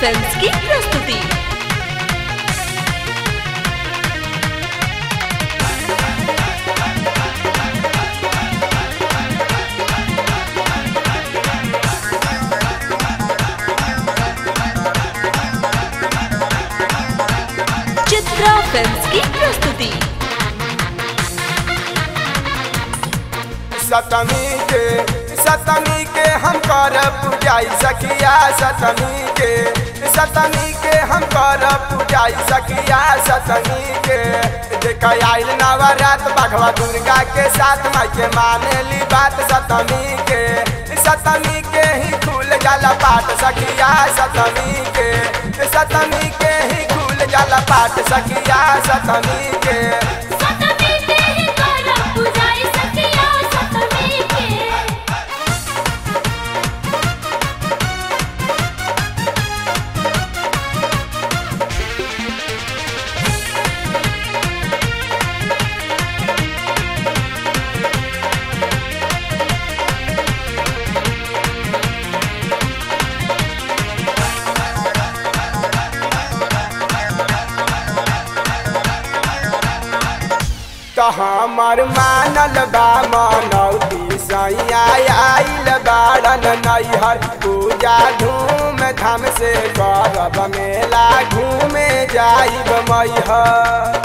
Films की प्रस्तुति। Chitra films की प्रस्तुति। सतमी के हम कर पूजाई सखिया सतमी के हम कर पूजाई सखिया सतमी के देख आइल नवरात बघवा दुर्गा के साथ माई के मानेली बात सतमी के ही खुल जाला पाठ सखिया सतमी के ही खुल जाला पाठ सखिया सतमी के। हमर मानल बा मनौती सैया आइल बाड़न नैहर पूजा धूम धाम से करब मेला घूमे जाइब मैहर।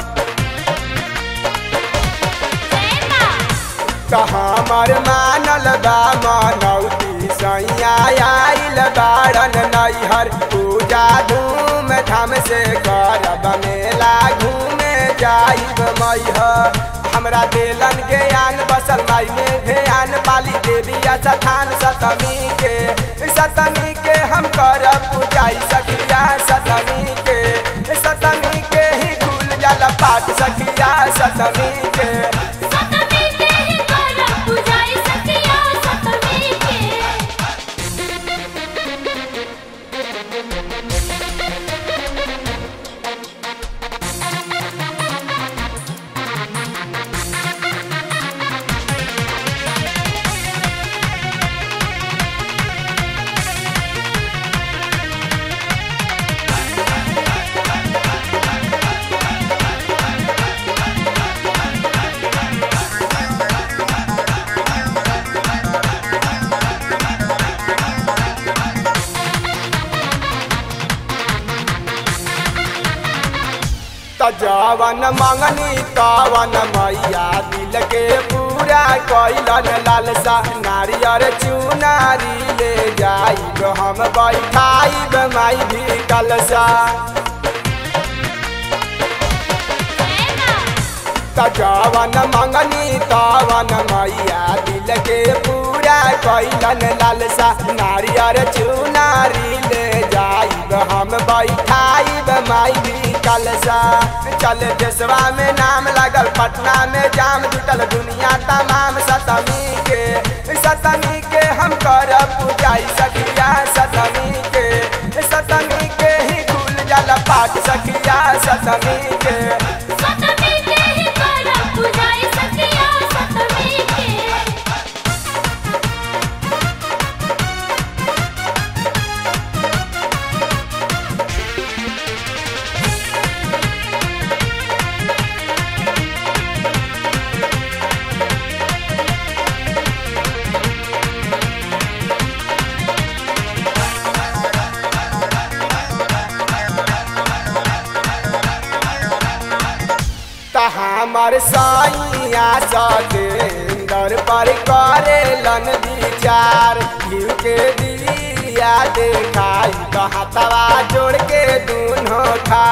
हमर मानल बा मनौती सैया आइल बाड़न नैहर पूजा धूम धाम से करब मेला घूमे जाइब मैहर। हमरा देलन ज्ञान बसल माई में ध्यान पाली देवी स्थान सतमी के हम कर पूजाई सखिया सतमी के ही खुल जाला पाठ सखिया सतमी के। जवन मंगनी तवन मैया दिल के पूरा कैलन लालसा नारियर चुनारी ले जाइब हम बैठाइब माई भी कलसा। जवन मंगनी तवन मैया दिल के पूरा कैलन लालसा नारियर चुनारी ले जाइब हम बैठाइब माई भी कलसा। चल देशवा में नाम लगल पटना में जाम जुटल दुनिया तमाम सतमी के हम कर पूजाई सखिया सतमी के ही खुल जाला पाठ सखिया सतमी के। हमर साइया सतेंदर पर करेलन विचार घिउ के दिया देखाई हाथवा जोड़ के दूनो खा।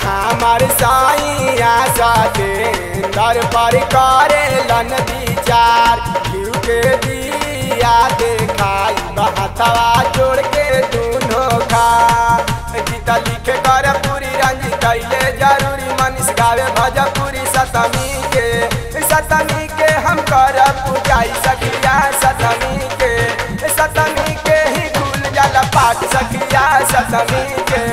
हमर साइया सतेंदर पर करेलन विचार घिउ के दिया देखाई हाथवा जोड़ के दूनो खा। गीता लिखे कर पूरी रंजित कैले जरूरी मनीष गावे भजपुरी सतमी के हम कर पूजाई सखिया सतमी के ही खुल जाला पाठ सखिया सतमी के।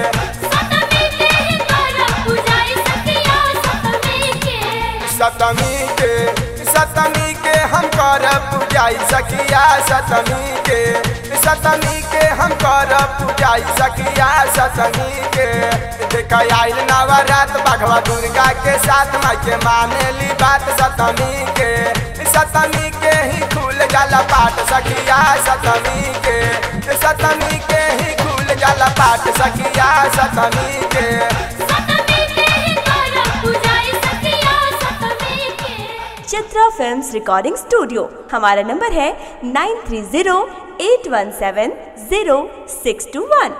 सतमी के हम कर कर पूजाई सखिया सतमी के, सतमी के हम कर पूजाई सखिया सतमी के। देख आइल नवरात बाघवा दुर्गा के साथ माई के मानेली बात सतमी के, सतमी के ही खुल जाला पाठ सखिया सतमी के, सतमी के ही खुल जाला पाठ सखिया सतमी के। Chitra films recording studio. हमारा नंबर है 9308170621।